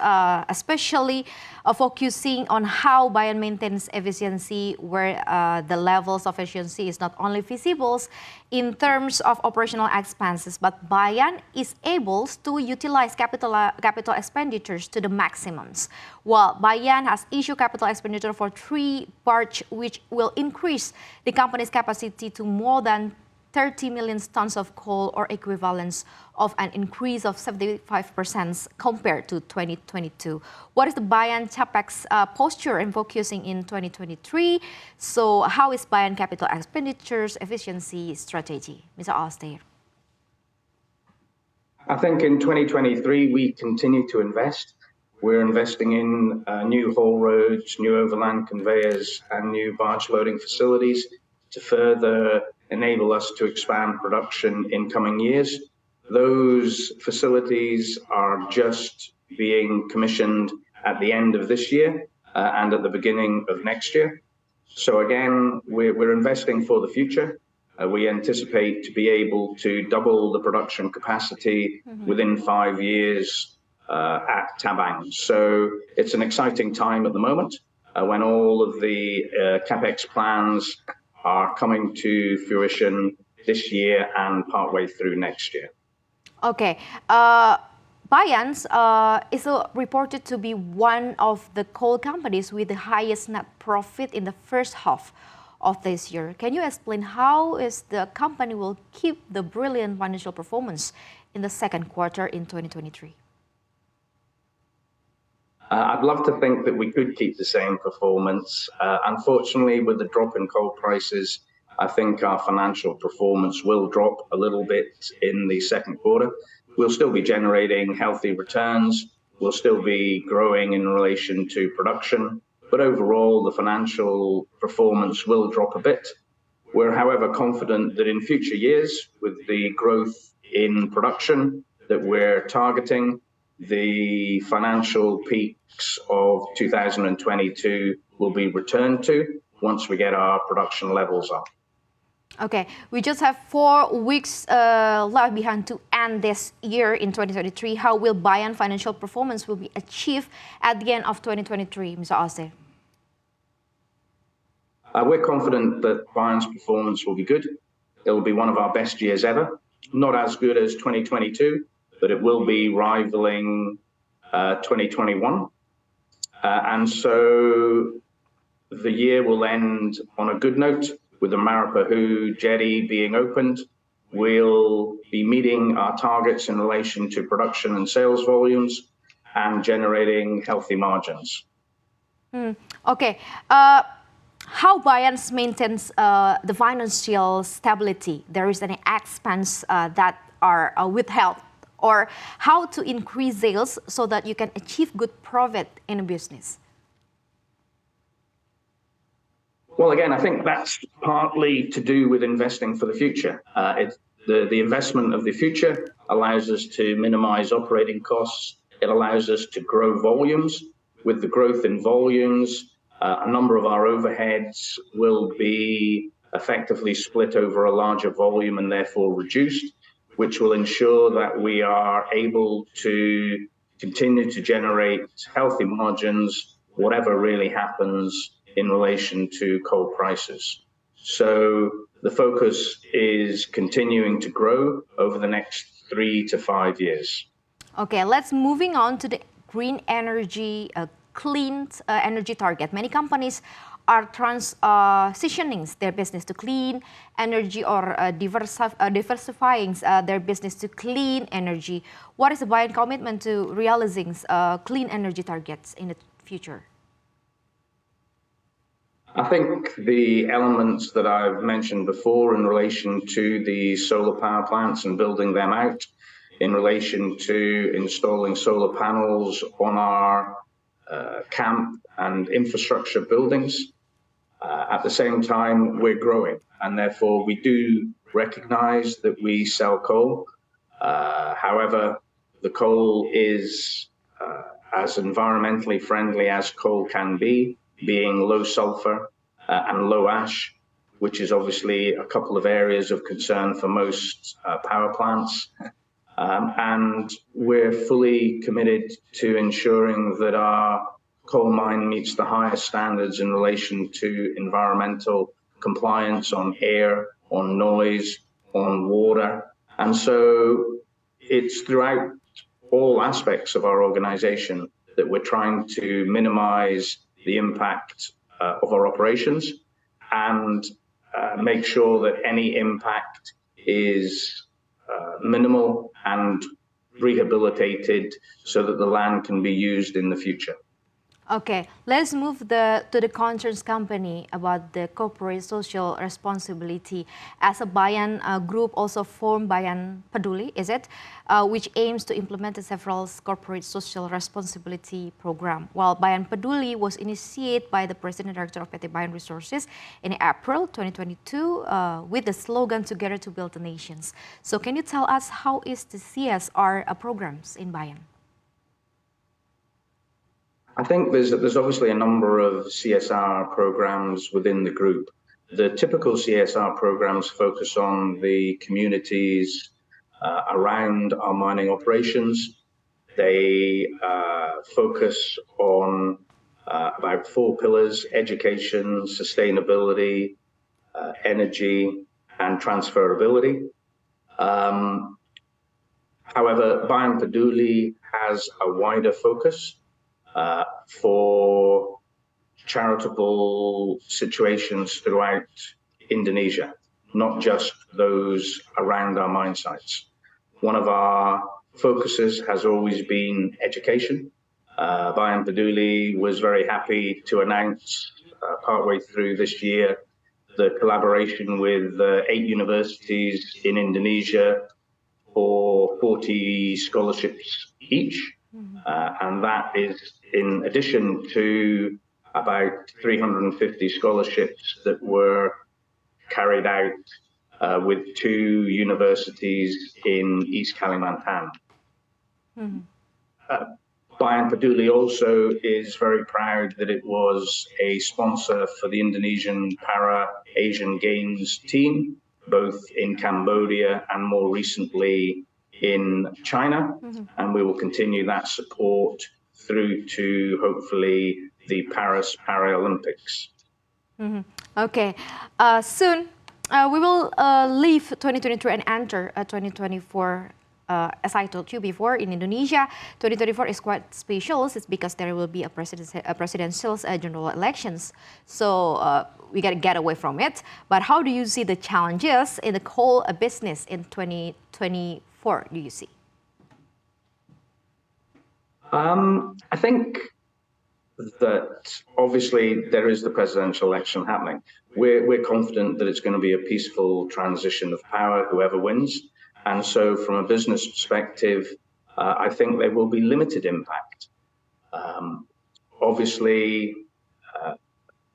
especially focusing on how Bayan maintains efficiency, where the levels of efficiency is not only visible in terms of operational expenses, but Bayan is able to utilize capital expenditures to the maximums. While Bayan has issued capital expenditure for 3 barge, which will increase the company's capacity to more than 30 million tons of coal, or equivalence of an increase of 75% compared to 2022. What is the Bayan CapEx posture and focusing in 2023? So how is Bayan capital expenditures efficiency strategy? Mr. Alastair. I think in 2023, we continue to invest. We're investing in new haul roads, new overland conveyors, and new barge loading facilities to further enable us to expand production in coming years. Those facilities are just being commissioned at the end of this year and at the beginning of next year. So again, we're investing for the future. We anticipate to be able to double the production capacity within 5 years at Tabang. So it's an exciting time at the moment when all of the CapEx plans are coming to fruition this year and partway through next year. Okay. Bayan is reported to be one of the coal companies with the highest net profit in the first half of this year. Can you explain how is the company will keep the brilliant financial performance in the second quarter in 2023? I'd love to think that we could keep the same performance. Unfortunately, with the drop in coal prices, I think our financial performance will drop a little bit in the second quarter. We'll still be generating healthy returns. We'll still be growing in relation to production. But overall, the financial performance will drop a bit. We're, however, confident that in future years, with the growth in production that we're targeting, the financial peaks of 2022 will be returned to once we get our production levels up. Okay, we just have 4 weeks left behind to end this year in 2023. How will Bayan financial performance will be achieved at the end of 2023, Mr. Alastair? We're confident that Bayan's performance will be good. It will be one of our best years ever. Not as good as 2022, but it will be rivaling 2021. And so the year will end on a good note with the Marapahu jetty being opened. We'll be meeting our targets in relation to production and sales volumes and generating healthy margins. Okay. How Bayan maintains the financial stability? There is any expense that are withheld, or how to increase sales so that you can achieve good profit in a business? Well, again, I think that's partly to do with investing for the future. The investment of the future allows us to minimize operating costs. It allows us to grow volumes. With the growth in volumes, a number of our overheads will be effectively split over a larger volume and therefore reduced, which will ensure that we are able to continue to generate healthy margins, whatever really happens in relation to coal prices. So the focus is continuing to grow over the next 3 to 5 years. Okay, let's moving on to the green energy, clean energy target. Many companies are transitioning their business to clean energy or diversifying their business to clean energy. What is the Bayan commitment to realizing clean energy targets in the future? I think the elements that I've mentioned before in relation to the solar power plants and building them out, in relation to installing solar panels on our camp and infrastructure buildings. At the same time, we're growing, and therefore we do recognize that we sell coal. However, the coal is as environmentally friendly as coal can be, being low sulfur and low ash, which is obviously a couple of areas of concern for most power plants. And we're fully committed to ensuring that our coal mine meets the highest standards in relation to environmental compliance on air, on noise, on water. And so it's throughout all aspects of our organization that we're trying to minimize the impact of our operations and make sure that any impact is minimal and rehabilitated so that the land can be used in the future. Okay, let's move to the concerns company about the corporate social responsibility. As a Bayan group also formed Bayan Peduli, is it? Which aims to implement several corporate social responsibility program. While Bayan Peduli was initiated by the President Director of PT Bayan Resources in April 2022 with the slogan Together to Build the Nations. So can you tell us how is the CSR programs in Bayan? I think there's obviously a number of CSR programs within the group. The typical CSR programs focus on the communities around our mining operations. They focus on about 4 pillars: education, sustainability, energy, and transferability. However, Bayan Peduli has a wider focus for charitable situations throughout Indonesia, not just those around our mine sites. One of our focuses has always been education. Bayan Peduli was very happy to announce partway through this year the collaboration with 8 universities in Indonesia for 40 scholarships each. And that is in addition to about 350 scholarships that were carried out with 2 universities in East Kalimantan. Bayan Peduli also is very proud that it was a sponsor for the Indonesian Para-Asian Games team, both in Cambodia and more recently in China, and we will continue that support through to hopefully the Paris Paralympics. Okay, soon we will leave 2023 and enter 2024. As I told you before, in Indonesia, 2024 is quite special. It's because there will be a presidential general elections. So we got to get away from it. But how do you see the challenges in the coal business in 2024, do you see? I think that obviously there is the presidential election happening. We're confident that it's going to be a peaceful transition of power, whoever wins. And so from a business perspective, I think there will be limited impact. Obviously,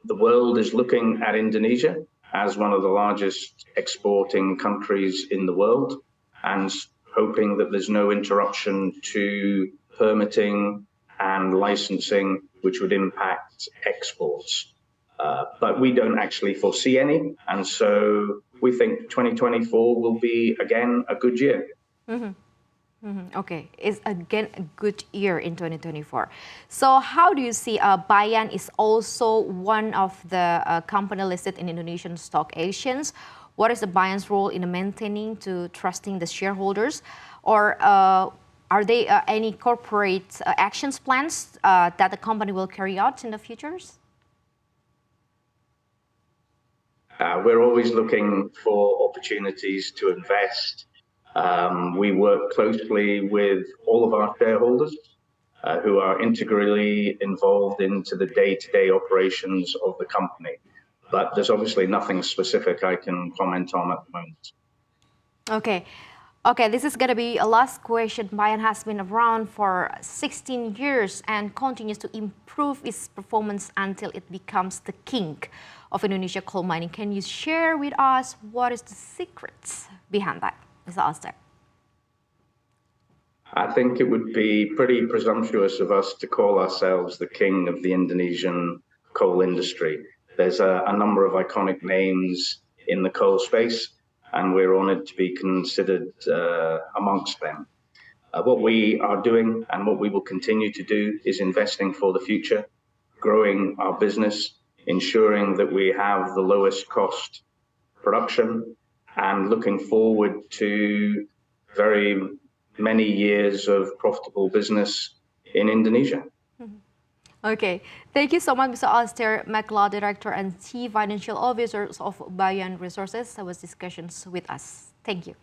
the world is looking at Indonesia as one of the largest exporting countries in the world and hoping that there's no interruption to permitting and licensing, which would impact exports. But we don't actually foresee any. And so we think 2024 will be, again, a good year. Okay, it's again a good year in 2024. So how do you see Bayan is also one of the company listed in Indonesian stock exchange? What is the Bayan's role in maintaining to trusting the shareholders? Or are there any corporate actions plans that the company will carry out in the futures? We're always looking for opportunities to invest. We work closely with all of our shareholders who are integrally involved into the day-to-day operations of the company. But there's obviously nothing specific I can comment on at the moment. Okay, this is going to be a last question. Bayan has been around for 16 years and continues to improve its performance until it becomes the king of Indonesia coal mining. Can you share with us what is the secrets behind that, Mr. Alastair? I think it would be pretty presumptuous of us to call ourselves the king of the Indonesian coal industry. There's a number of iconic names in the coal space, and we're honored to be considered amongst them. What we are doing and what we will continue to do is investing for the future, growing our business, ensuring that we have the lowest cost production, and looking forward to very many years of profitable business in Indonesia. Okay, thank you so much, Mr. Alastair Mcleod, Director and Chief Financial Officer of Bayan Resources. That was discussions with us. Thank you.